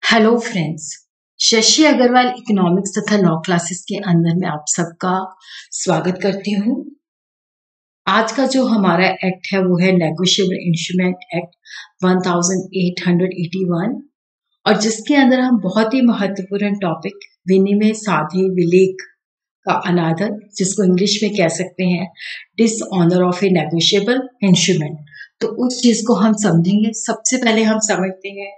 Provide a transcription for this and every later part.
Hello friends. Shashi Agrawal economics तथा law classes के अंदर मैं आप सबका स्वागत करती हूँ। आज का जो हमारा एक्ट है वो है नेगोशिएबल इंस्ट्रूमेंट एक्ट 1881 और जिसके अंदर हम बहुत ही महत्वपूर्ण टॉपिक विनिमय साधे विलेख का अनादर, जिसको इंग्लिश में कह सकते हैं dishonour of A negotiable instrument, तो उस चीज को हम समझेंगे। सबसे पहले हम समझते हैं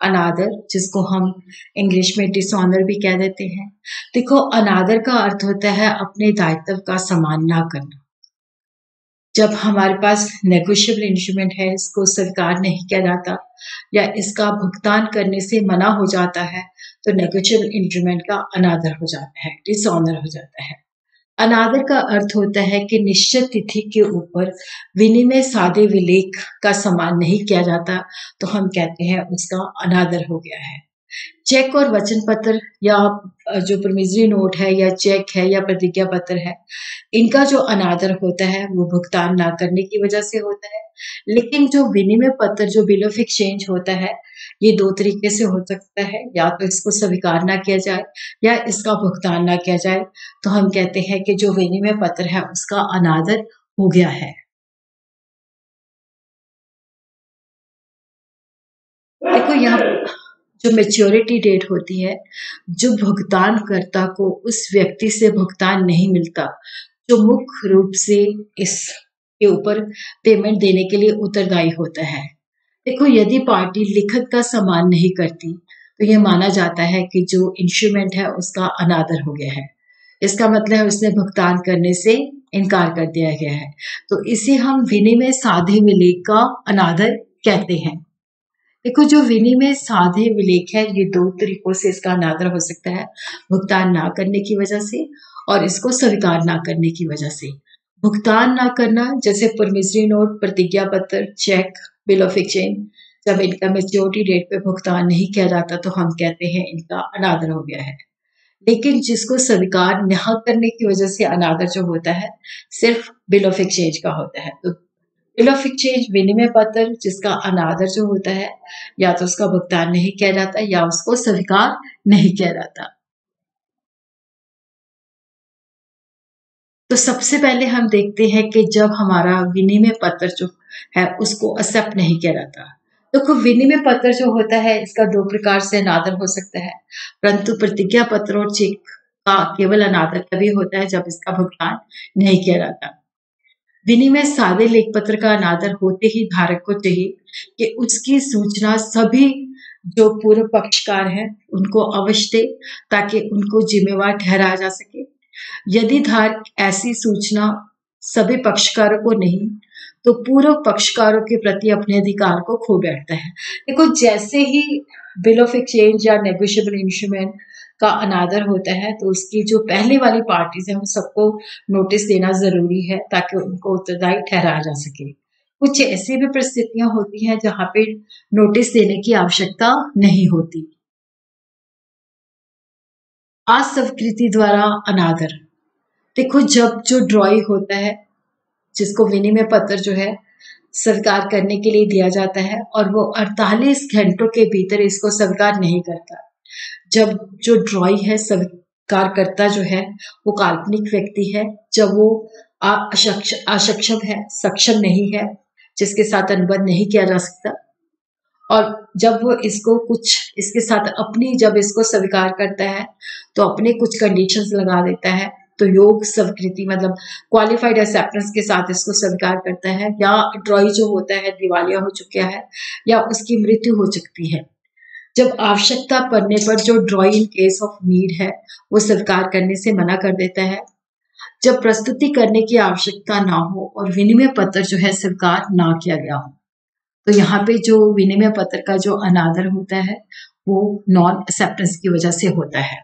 अनादर, जिसको हम इंग्लिश में डिसऑनर भी कह देते हैं। देखो, अनादर का अर्थ होता है अपने दायित्व का सम्मान ना करना। जब हमारे पास नेगोशिएबल इंस्ट्रूमेंट है, इसको स्वीकार नहीं किया जाता या इसका भुगतान करने से मना हो जाता है, तो नेगोशिएबल इंस्ट्रूमेंट का अनादर हो जाता है, डिसऑनर हो जाता है। अनादर का अर्थ होता है कि निश्चित तिथि के ऊपर विनिमय साधे विलेख का सम्मान नहीं किया जाता, तो हम कहते हैं उसका अनादर हो गया है। चेक और वचन पत्र या जो प्रोमिसरी नोट है या चेक है या प्रतिज्ञा पत्र है, इनका जो अनादर होता है वो भुगतान ना करने की वजह से होता है। लेकिन जो विनिमय पत्र, जो बिल ऑफ एक्सचेंज होता है, ये दो तरीके से हो सकता है, या तो इसको स्वीकार ना किया जाए या इसका भुगतान ना किया जाए, तो हम कहते हैं कि जो विनिमय पत्र है उसका अनादर हो गया है। देखो, यहाँ जो मैच्योरिटी डेट होती है, जो भुगतानकर्ता को उस व्यक्ति से भुगतान नहीं मिलता जो मुख्य रूप से इसके ऊपर पेमेंट देने के लिए उत्तरदायी होता है। देखो, यदि पार्टी लिखित का सम्मान नहीं करती तो यह माना जाता है कि जो इंस्ट्रूमेंट है उसका अनादर हो गया है। इसका मतलब है उसने भुगतान करने से इनकार कर दिया गया है, तो इसे हम विनिमय साधे विलेख का अनादर कहते हैं। देखो, जो विनिमय साधे विलेख है, ये दो तरीकों से इसका अनादर हो सकता है, भुगतान ना करने की वजह से और इसको स्वीकार ना करने की वजह से। भुगतान ना करना, जैसे प्रोमिसरी नोट, प्रतिज्ञा पत्र, चेक, बिल ऑफ एक्सचेंज, जब इनका मैच्योरिटी डेट पे भुगतान नहीं किया जाता तो हम कहते हैं इनका अनादर हो गया है। लेकिन जिसको स्वीकार न करने की वजह से अनादर जो होता है, सिर्फ बिल ऑफ एक्सचेंज का होता है। तो बिल ऑफ एक्सचेंज, विनिमय पत्र, जिसका अनादर जो होता है, या तो उसका भुगतान नहीं किया जाता या उसको स्वीकार नहीं किया जाता। तो सबसे पहले हम देखते हैं कि जब हमारा विनिमय पत्र जो है उसको एक्सेप्ट नहीं किया जाता। देखो, विनिमय पत्र जो होता है इसका दो प्रकार से अनादर हो सकता है, परंतु प्रतिज्ञा पत्र और चेक का केवल अनादर तभी होता है जब इसका भुगतान नहीं किया जाता। विनिमय सादे लेख पत्र का अनादर होते ही धारक को चाहिए कि उसकी सूचना सभी जो पूर्व पक्षकार हैं उनको अवश्य दे, ताकि उनको जिम्मेवार ठहराया जा सके। यदि धारक ऐसी सूचना सभी पक्षकारों को नहीं, तो पूर्व पक्षकारों के प्रति अपने अधिकार को खो बैठता है। देखो, जैसे ही बिल ऑफ एक्सचेंज या नेगोशिएबल इंस्ट्रूमेंट का अनादर होता है, तो उसकी जो पहले वाली पार्टीज है उन सबको नोटिस देना जरूरी है, ताकि उनको उत्तरदायी ठहराया जा सके। कुछ ऐसी भी परिस्थितियां होती हैं जहां पे नोटिस देने की आवश्यकता नहीं होती। अस्वीकृति द्वारा अनादर। देखो, जब जो ड्रॉई होता है, जिसको विनिमय पत्र जो है स्वीकार करने के लिए दिया जाता है और वो 48 घंटों के भीतर इसको स्वीकार नहीं करता, जब जो ड्रॉई है स्वीकारकर्ता जो है वो काल्पनिक व्यक्ति है, जब वो अक्षम है, सक्षम नहीं है, जिसके साथ अनुबंध नहीं किया जा सकता, और जब वो इसको कुछ इसके साथ अपनी जब इसको स्वीकार करता है तो अपने कुछ कंडीशंस लगा देता है, तो योग स्वीकृति मतलब क्वालिफाइड एक्सेप्टेंस के साथ इसको स्वीकार करता है, या ड्रॉई जो होता है दिवालिया हो चुका है या उसकी मृत्यु हो चुकी है। जब आवश्यकता पड़ने पर जो ड्रॉई इन केस ऑफ नीड है वो स्वीकार करने से मना कर देता है। जब प्रस्तुति करने की आवश्यकता ना हो और विनिमय पत्र जो है स्वीकार ना किया गया हो, तो यहाँ पे जो विनिमय पत्र का जो अनादर होता है वो नॉन एक्सेप्टेंस की वजह से होता है।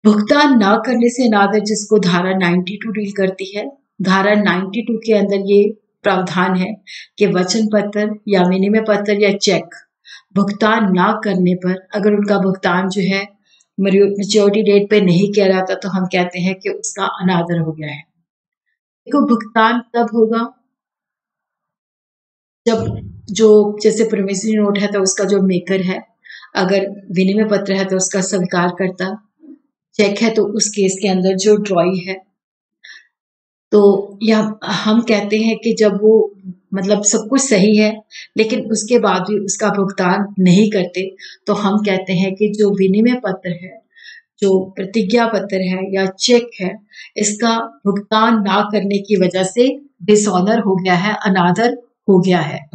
भुगतान ना करने से अनादर, जिसको धारा 92 डील करती है। धारा 92 के अंदर ये प्रावधान है कि वचन पत्र या विनिमय पत्र या चेक भुगतान ना करने पर अगर उनका भुगतान जो है मैच्योरिटी डेट पे नहीं किया जाता, तो हम कहते हैं कि उसका अनादर हो गया है। देखो, भुगतान तब होगा जब जो जैसे प्रोमिसरी नोट है तो उसका जो मेकर है अगर विनिमय पत्र है तो उसका स्वीकार करता, चेक है तो उस केस के अंदर जो ड्रॉई है, तो या हम कहते हैं कि जब वो मतलब सब कुछ सही है लेकिन उसके बाद भी उसका भुगतान नहीं करते, तो हम कहते हैं कि जो विनिमय पत्र है, जो प्रतिज्ञा पत्र है या चेक है, इसका भुगतान ना करने की वजह से डिसऑनर हो गया है, अनादर हो गया है।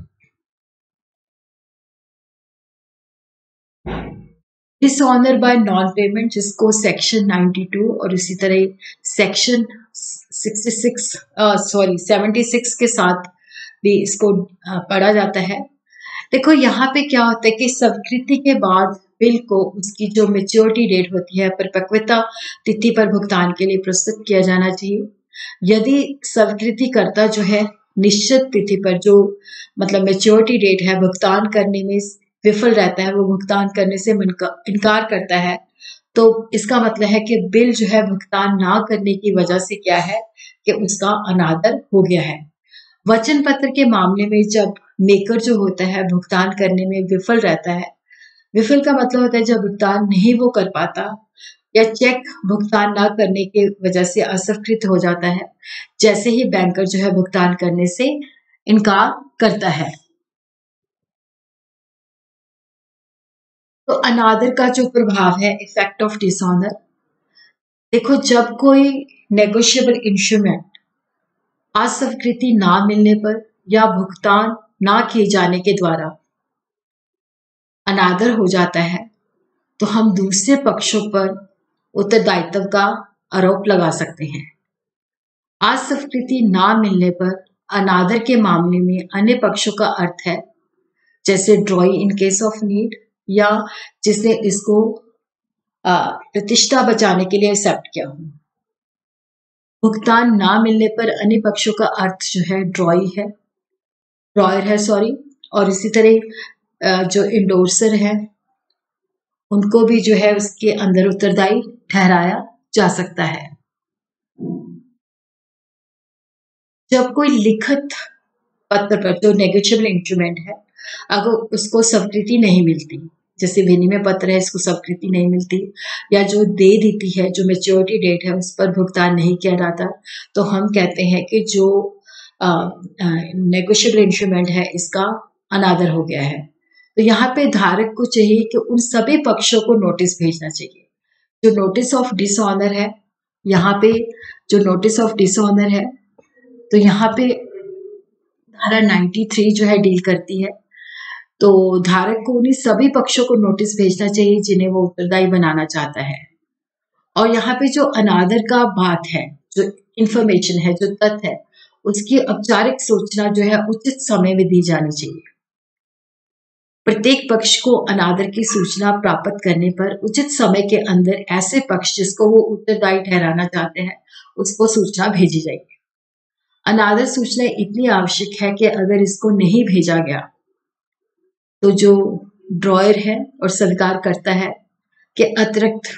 डिसऑनर बाय नॉन पेमेंट, जिसको सेक्शन 92 और इसी तरह सेक्शन 76 के साथ भी इसको पढ़ा जाता है। देखो यहाँ पे क्या होता है कि स्वीकृति के बाद बिल को उसकी जो मेच्योरिटी डेट होती है, परिपक्वता तिथि पर भुगतान के लिए प्रस्तुत किया जाना चाहिए। यदि स्वीकृतिकर्ता जो है निश्चित तिथि पर जो मतलब मेच्योरिटी डेट है भुगतान करने में विफल रहता है, वो भुगतान करने से इनकार करता है, तो इसका मतलब है कि बिल जो है भुगतान ना करने की वजह से क्या है कि उसका अनादर हो गया है। वचन पत्र के मामले में जब मेकर जो होता है भुगतान करने में विफल रहता है, विफल का मतलब होता है जब भुगतान नहीं वो कर पाता या चेक भुगतान ना करने की वजह से असफल हो जाता है, जैसे ही बैंकर जो है भुगतान करने से इनकार करता है। तो अनादर का जो प्रभाव है, इफेक्ट ऑफ डिसऑनर, देखो जब कोई नेगोशिएबल इंस्ट्रूमेंट अस्वीकृति ना मिलने पर या भुगतान ना किए जाने के द्वारा अनादर हो जाता है, तो हम दूसरे पक्षों पर उत्तरदायित्व का आरोप लगा सकते हैं। अस्वीकृति ना मिलने पर अनादर के मामले में अन्य पक्षों का अर्थ है, जैसे ड्रॉई इन केस ऑफ नीड, या जिसने इसको प्रतिष्ठा बचाने के लिए एक्सेप्ट किया हो। भुगतान ना मिलने पर अन्य पक्षों का अर्थ जो है ड्रॉई है, ड्रॉयर है सॉरी, और इसी तरह जो इंडोर्सर है उनको भी जो है उसके अंदर उत्तरदायी ठहराया जा सकता है। जब कोई लिखित पत्र पर जो नेगोशिएबल इंस्ट्रूमेंट है, अगर उसको स्वीकृति नहीं मिलती, जैसे विनिमय पत्र है इसको स्वीकृति नहीं मिलती, या जो दे देती है जो मेच्योरिटी डेट है उस पर भुगतान नहीं किया जाता, तो हम कहते हैं कि जो नेगोशिएबल इंस्ट्रूमेंट है इसका अनादर हो गया है। तो यहाँ पे धारक को चाहिए कि उन सभी पक्षों को नोटिस भेजना चाहिए। जो नोटिस ऑफ डिसऑनर है, यहाँ पे जो नोटिस ऑफ डिसऑनर है, तो यहाँ पे धारा 93 जो है डील करती है। तो धारक को उन्हीं सभी पक्षों को नोटिस भेजना चाहिए जिन्हें वो उत्तरदायी बनाना चाहता है। और यहाँ पे जो अनादर का बात है, जो इंफॉर्मेशन है, जो तथ्य है, उसकी औपचारिक सूचना जो है उचित समय में दी जानी चाहिए। प्रत्येक पक्ष को अनादर की सूचना प्राप्त करने पर उचित समय के अंदर ऐसे पक्ष जिसको वो उत्तरदायी ठहराना चाहते हैं उसको सूचना भेजी जाएगी। अनादर सूचना इतनी आवश्यक है कि अगर इसको नहीं भेजा गया तो जो ड्रॉयर है और स्वीकार करता है कि अतिरिक्त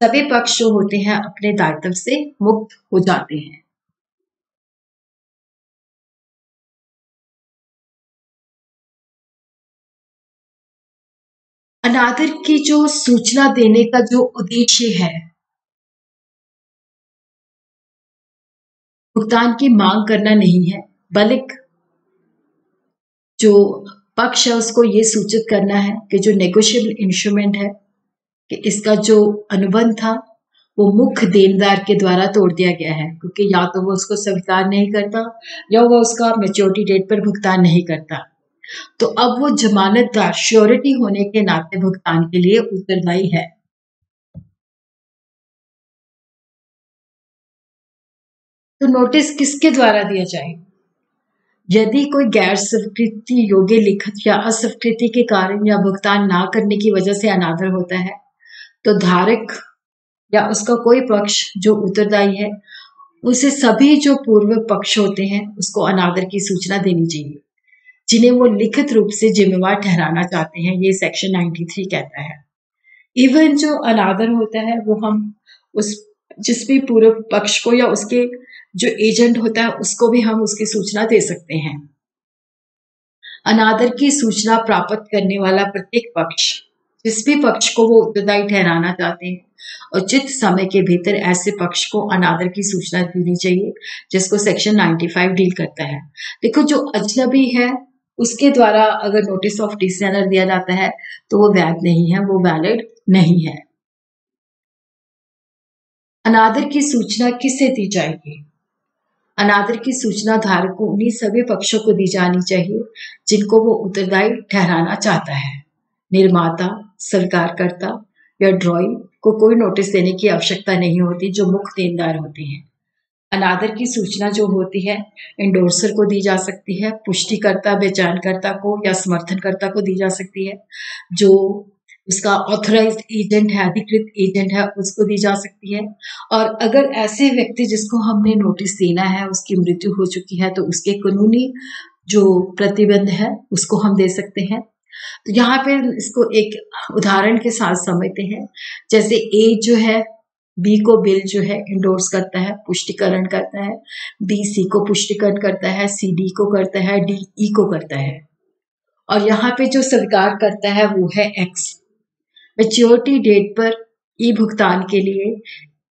सभी पक्ष जो होते हैं अपने दायित्व से मुक्त हो जाते हैं। अनादर की जो सूचना देने का जो उद्देश्य है, भुगतान की मांग करना नहीं है, बल्कि जो पक्ष है उसको ये सूचित करना है कि जो नेगोशिएबल इंस्ट्रूमेंट है कि इसका जो अनुबंध था वो मुख्य देनदार के द्वारा तोड़ दिया गया है, क्योंकि या तो वो उसको स्वीकार नहीं करता या वो उसका मेच्योरिटी डेट पर भुगतान नहीं करता। तो अब वो जमानतदार श्योरिटी होने के नाते भुगतान के लिए उत्तरदायी है। तो नोटिस किसके द्वारा दिया जाए? यदि कोई गैर स्वीकृति योग्य लिखित या अस्वीकृति के कारण या भुगतान ना करने की वजह से अनादर होता है, तो धारक या उसका कोई पक्ष जो उत्तरदायी है उसे सभी जो पूर्व पक्ष होते हैं उसको अनादर की सूचना देनी चाहिए जिन्हें वो लिखित रूप से जिम्मेवार ठहराना चाहते हैं, ये सेक्शन 93 कहता है। इवन जो अनादर होता है वो हम उस जिस भी पूर्व पक्ष को या उसके जो एजेंट होता है उसको भी हम उसकी सूचना दे सकते हैं। अनादर की सूचना प्राप्त करने वाला प्रत्येक पक्ष जिस भी पक्ष को वो उत्तरदायी ठहराना चाहते हैं, उचित समय के भीतर ऐसे पक्ष को अनादर की सूचना देनी चाहिए, जिसको सेक्शन 95 डील करता है। देखो, जो अजनबी है उसके द्वारा अगर नोटिस ऑफ डिसऑनर दिया जाता है तो वो वैध नहीं है, वो वैलिड नहीं है। अनादर की सूचना किसे दी जाएगी? अनादर की सूचना धारक को उन्हीं सभी पक्षों को दी जानी चाहिए जिनको वो उत्तरदायी ठहराना चाहता है। निर्माता, सरकारकर्ता या ड्रॉई को कोई नोटिस देने की आवश्यकता नहीं होती, जो मुख्य देनदार होते हैं। अनादर की सूचना जो होती है इंडोर्सर को दी जा सकती है, पुष्टिकर्ता, बेचानकर्ता को या समर्थनकर्ता को दी जा सकती है, जो उसका ऑथराइज्ड एजेंट है, अधिकृत एजेंट है, उसको दी जा सकती है। और अगर ऐसे व्यक्ति जिसको हमने नोटिस देना है उसकी मृत्यु हो चुकी है तो उसके कानूनी जो प्रतिबंध है उसको हम दे सकते हैं। तो यहाँ पे इसको एक उदाहरण के साथ समझते हैं। जैसे ए जो है बी को बिल जो है इंडोर्स करता है, पुष्टिकरण करता है, बी सी को पुष्टिकरण करता है, सी डी को करता है, डी ई को करता है, और यहाँ पे जो स्वीकार करता है वो है एक्स। मैच्योरिटी डेट पर ई भुगतान के लिए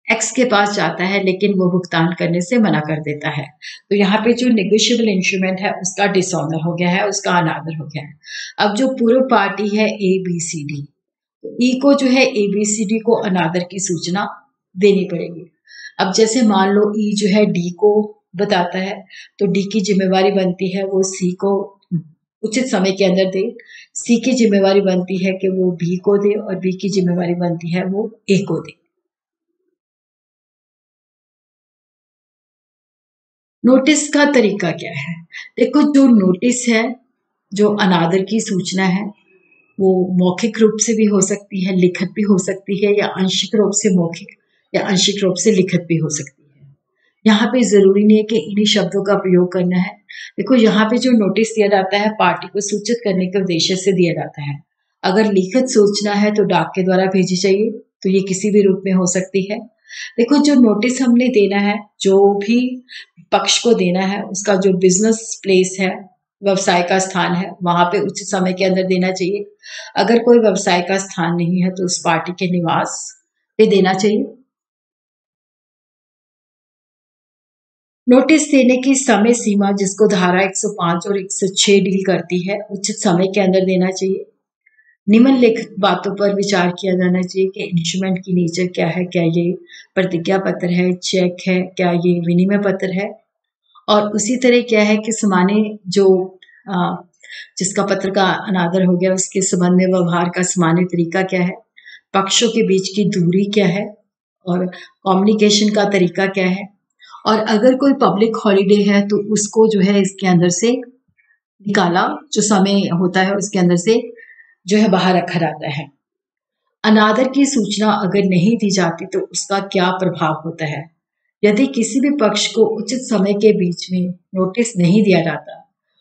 एक्स के पास जाता है, लेकिन वो भुगतान करने से मना कर देता है। तो यहाँ पे जो नेगोशिएबल इंस्ट्रूमेंट है उसका डिसऑनर हो गया है, उसका अनादर हो गया है। अब जो पूर्व पार्टी है ए बी सी डी, ई को जो है ए बी सी डी को अनादर की सूचना देनी पड़ेगी। अब जैसे मान लो ई जो है डी को बताता है तो डी की जिम्मेवारी बनती है वो सी को उचित समय के अंदर दे, सी की जिम्मेवारी बनती है कि वो बी को दे, और बी की जिम्मेवारी बनती है वो ए को दे। नोटिस का तरीका क्या है? देखो, जो नोटिस है, जो अनादर की सूचना है, वो मौखिक रूप से भी हो सकती है, लिखित भी हो सकती है, या आंशिक रूप से मौखिक या आंशिक रूप से लिखित भी हो सकती है। यहाँ पे जरूरी नहीं है कि इन्हीं शब्दों का प्रयोग करना है। देखो, यहाँ पे जो नोटिस दिया जाता है पार्टी को सूचित करने के उद्देश्य से दिया जाता है। अगर लिखित सूचना है तो डाक के द्वारा भेजी चाहिए, तो ये किसी भी रूप में हो सकती है। देखो, जो नोटिस हमने देना है, जो भी पक्ष को देना है, उसका जो बिजनेस प्लेस है, व्यवसाय का स्थान है, वहां पे उचित समय के अंदर देना चाहिए। अगर कोई व्यवसाय का स्थान नहीं है तो उस पार्टी के निवास पे देना चाहिए। नोटिस देने की समय सीमा, जिसको धारा 105 और 106 डील करती है, उचित समय के अंदर देना चाहिए। निम्नलिखित बातों पर विचार किया जाना चाहिए कि इंस्ट्रूमेंट की नेचर क्या है, क्या ये प्रतिज्ञा पत्र है, चेक है, क्या ये विनिमय पत्र है, और उसी तरह क्या है कि सामान्य जो जिसका पत्र का अनादर हो गया उसके संबंध में व्यवहार का सामान्य तरीका क्या है, पक्षों के बीच की दूरी क्या है, और कम्युनिकेशन का तरीका क्या है, और अगर कोई पब्लिक हॉलिडे है तो उसको जो है इसके अंदर से निकाला, जो समय होता है उसके अंदर से जो है बाहर रखा जाता है। अनादर की सूचना अगर नहीं दी जाती तो उसका क्या प्रभाव होता है? यदि किसी भी पक्ष को उचित समय के बीच में नोटिस नहीं दिया जाता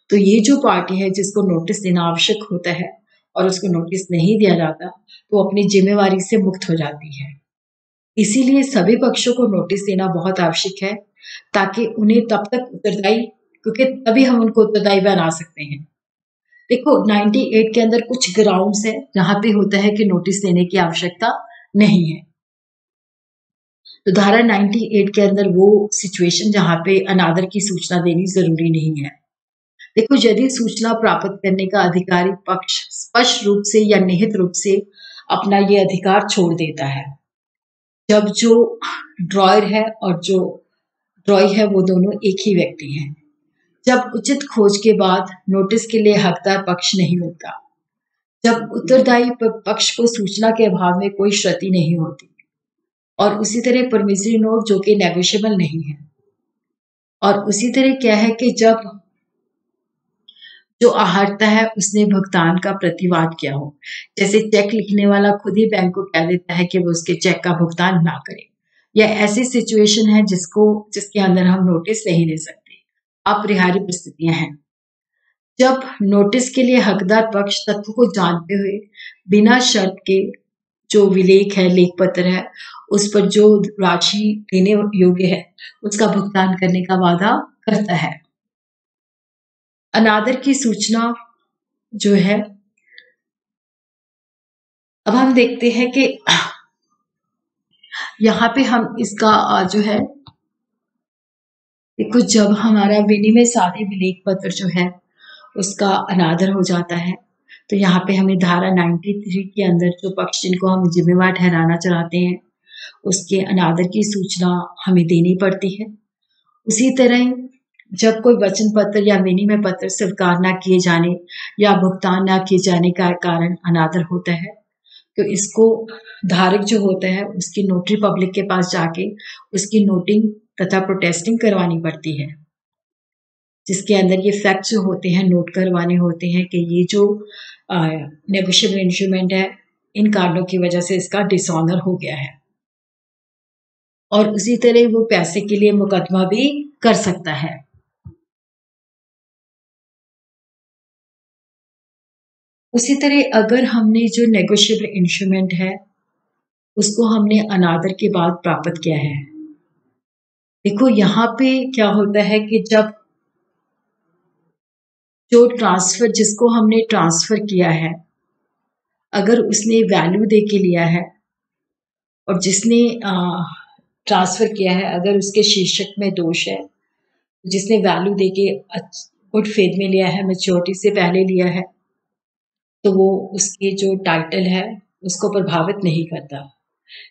तो ये जो पार्टी है जिसको नोटिस देना आवश्यक होता है और उसको नोटिस नहीं दिया जाता तो अपनी जिम्मेवारी से मुक्त हो जाती है। इसीलिए सभी पक्षों को नोटिस देना बहुत आवश्यक है, ताकि उन्हें तब तक उत्तरदायी, क्योंकि तभी हम उनको उत्तरदायी बना सकते हैं। देखो, 98 के अंदर कुछ ग्राउंड्स है जहां पे होता है कि नोटिस देने की आवश्यकता नहीं है। तो धारा 98 के अंदर वो सिचुएशन जहां पे अनादर की सूचना देनी जरूरी नहीं है। देखो, यदि सूचना प्राप्त करने का अधिकारी पक्ष स्पष्ट रूप से या निहित रूप से अपना ये अधिकार छोड़ देता है, जब जो ड्रॉयर है और जो ड्रॉई है वो दोनों एक ही व्यक्ति हैं, जब उचित खोज के बाद नोटिस के लिए हकदार पक्ष नहीं होता, जब उत्तरदायी पक्ष को सूचना के अभाव में कोई क्षति नहीं होती, और उसी तरह परमिसरी नोट जो कि नेगोशिएबल नहीं है, और उसी तरह क्या है कि जब जो आहर्ता है उसने भुगतान का प्रतिवाद किया हो, जैसे चेक लिखने वाला खुद ही बैंक को कह देता है कि वो उसके चेक का भुगतान ना करे, या ऐसी सिचुएशन है जिसके अंदर हम नोटिस नहीं दे सकते, अपरिहार्य परिस्थितियां हैं। जब नोटिस के लिए हकदार पक्ष तथ्यों को जानते हुए बिना शर्त के जो विलेख है, लेख पत्र है, उस पर जो राशि देने योग्य है उसका भुगतान करने का वादा करता है। अनादर की सूचना जो है, अब हम देखते हैं कि यहाँ पे हम इसका जो है, देखो जब हमारा विनिमय साधे विलेख पत्र जो है उसका अनादर हो जाता है, तो यहाँ पे हमें धारा 93 के अंदर जो पक्ष जिनको हम जिम्मेवार ठहराना चाहते हैं उसके अनादर की सूचना हमें देनी पड़ती है। उसी तरह जब कोई वचन पत्र या विनिमय पत्र स्वीकार न किए जाने या भुगतान न किए जाने का कारण अनादर होता है, तो इसको धारक जो होता है उसकी नोटरी पब्लिक के पास जाके उसकी नोटिंग तथा प्रोटेस्टिंग करवानी पड़ती है, जिसके अंदर ये फैक्ट जो होते हैं नोट करवाने होते हैं कि ये जो नेगोशिएबल इंस्ट्रूमेंट है इन कारणों की वजह से इसका डिसऑनर हो गया है, और उसी तरह वो पैसे के लिए मुकदमा भी कर सकता है। उसी तरह अगर हमने जो नेगोशिएबल इंस्ट्रूमेंट है उसको हमने अनादर के बाद प्राप्त किया है, देखो यहाँ पे क्या होता है कि जब जो ट्रांसफर जिसको हमने ट्रांसफर किया है अगर उसने वैल्यू दे के लिया है और जिसने ट्रांसफर किया है अगर उसके शीर्षक में दोष है, जिसने वैल्यू दे के गुड फेथ में लिया है, मैच्योरिटी से पहले लिया है, तो वो उसके जो टाइटल है उसको प्रभावित नहीं करता।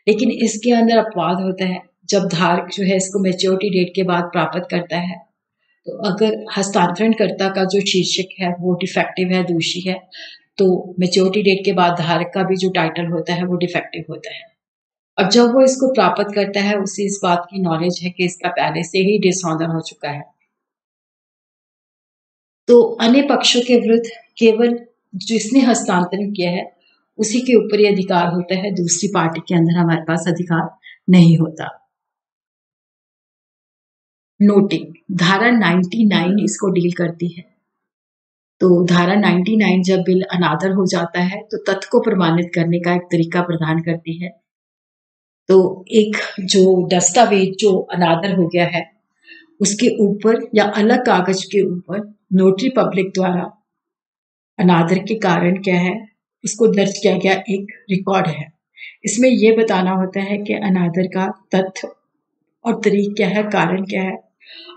लेकिन इसके अंदर अपवाद होता है, जब धारक जो है इसको मैच्योरिटी डेट के बाद प्राप्त करता है, तो अगर हस्तांतरणकर्ता का जो शीर्षक है वो डिफेक्टिव है, दोषी है, तो मैच्योरिटी डेट के बाद धारक का भी जो टाइटल होता है वो डिफेक्टिव होता है। अब जब वो इसको प्राप्त करता है उसे इस बात की नॉलेज है कि इसका पहले से ही डिसऑनर हो चुका है, तो अन्य पक्षों के विरुद्ध केवल जिसने हस्तांतरण किया है उसी के ऊपर ही अधिकार होता है, दूसरी पार्टी के अंदर हमारे पास अधिकार नहीं होता। नोटिंग धारा 99 इसको डील करती है। तो धारा 99 जब बिल अनादर हो जाता है तो तथ्य को प्रमाणित करने का एक तरीका प्रदान करती है। तो एक जो दस्तावेज जो अनादर हो गया है उसके ऊपर या अलग कागज के ऊपर नोटरी पब्लिक द्वारा अनादर के कारण क्या है इसको दर्ज किया गया एक रिकॉर्ड है। इसमें यह बताना होता है कि अनादर का तथ्य और तरीक क्या है, कारण क्या है,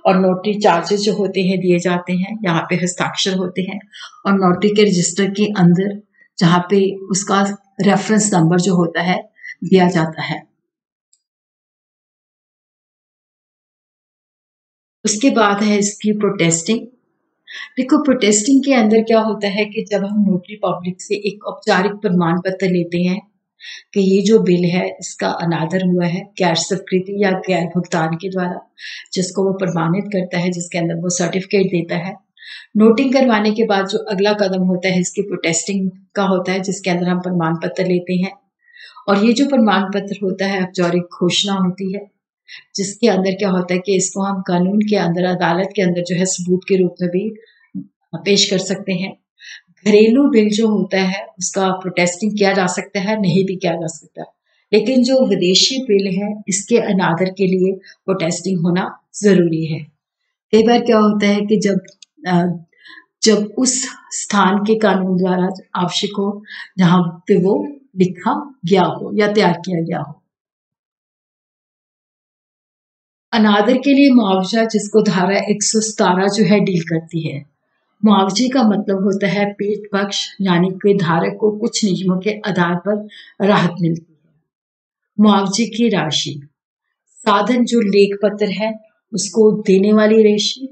और नोटरी चार्जेस जो होते हैं दिए जाते हैं, यहाँ पे हस्ताक्षर होते हैं और नोटरी के रजिस्टर के अंदर जहाँ पे उसका रेफरेंस नंबर जो होता है दिया जाता है। उसके बाद है इसकी प्रोटेस्टिंग। देखो प्रोटेस्टिंग के अंदर क्या होता है कि जब हम नोटरी पब्लिक से एक औपचारिक प्रमाण पत्र लेते हैं कि ये जो बिल है इसका अनादर हुआ है गैर स्वीकृति या गैर भुगतान के द्वारा, जिसको वो प्रमाणित करता है, जिसके अंदर वो सर्टिफिकेट देता है। नोटिंग करवाने के बाद जो अगला कदम होता है इसकी प्रोटेस्टिंग का होता है, जिसके अंदर हम प्रमाण पत्र लेते हैं, और ये जो प्रमाण पत्र होता है औपचारिक घोषणा होती है, जिसके अंदर क्या होता है कि इसको हम कानून के अंदर अदालत के अंदर जो है सबूत के रूप में भी पेश कर सकते हैं। घरेलू बिल जो होता है उसका प्रोटेस्टिंग किया जा सकता है, नहीं भी किया जा सकता, लेकिन जो विदेशी बिल है इसके अनादर के लिए प्रोटेस्टिंग होना जरूरी है। कई बार क्या होता है कि जब उस स्थान के कानून द्वारा आवश्यक हो जहां पे वो लिखा गया हो या तैयार किया गया हो। अनादर के लिए मुआवजा जिसको धारा 117 जो है डील करती है। मुआवजे का मतलब होता है पेट पक्ष, यानी कि धारक को कुछ नियमों के आधार पर राहत मिलती है। मुआवजे की राशि, साधन जो लेख पत्र है उसको देने वाली राशि,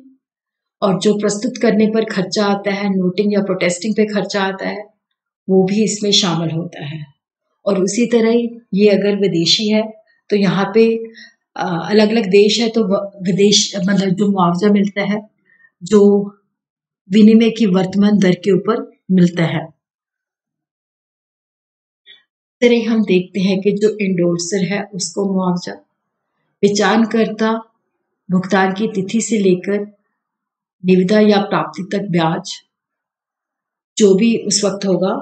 और जो प्रस्तुत करने पर खर्चा आता है, नोटिंग या प्रोटेस्टिंग पे खर्चा आता है, वो भी इसमें शामिल होता है। और उसी तरह ये अगर विदेशी है तो यहाँ पे अलग अलग देश है तो विदेश मतलब जो मुआवजा मिलता है जो विनिमय की वर्तमान दर के ऊपर मिलता है। तरह हम देखते हैं कि जो इंडोर्सर है उसको मुआवजा, पहचानकर्ता भुगतान की तिथि से लेकर निविदा या प्राप्ति तक ब्याज जो भी उस वक्त होगा,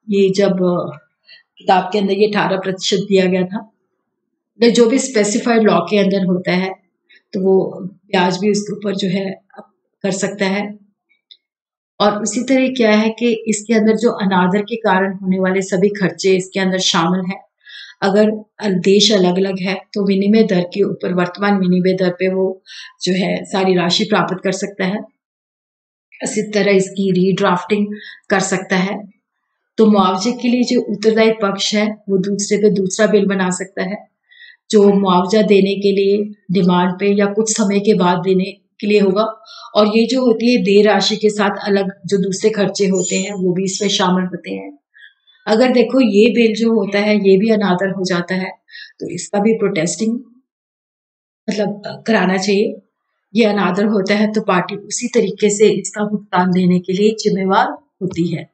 ये जब किताब के अंदर ये 18% दिया गया था, जो भी स्पेसिफाइड लॉ के अंदर होता है तो वो ब्याज भी उसके ऊपर जो है कर सकता है। और उसी तरह क्या है कि इसके अंदर जो अनादर के कारण होने वाले सभी खर्चे इसके अंदर शामिल हैं। अगर देश अलग-अलग है तो विनिमय दर के ऊपर वर्तमान विनिमय दर पे वो जो है सारी राशि प्राप्त कर सकता है। इसी तरह इसकी रीड्राफ्टिंग कर सकता है। तो मुआवजे के लिए जो उत्तरदायी पक्ष है वो दूसरे पे दूसरा बिल बना सकता है, जो मुआवजा देने के लिए डिमांड पे या कुछ समय के बाद देने के लिए होगा। और ये जो होती है देय राशि के साथ अलग जो दूसरे खर्चे होते हैं वो भी इसमें शामिल होते हैं। अगर देखो ये बिल जो होता है ये भी अनादर हो जाता है तो इसका भी प्रोटेस्टिंग मतलब कराना चाहिए। ये अनादर होता है तो पार्टी उसी तरीके से इसका भुगतान देने के लिए जिम्मेवार होती है।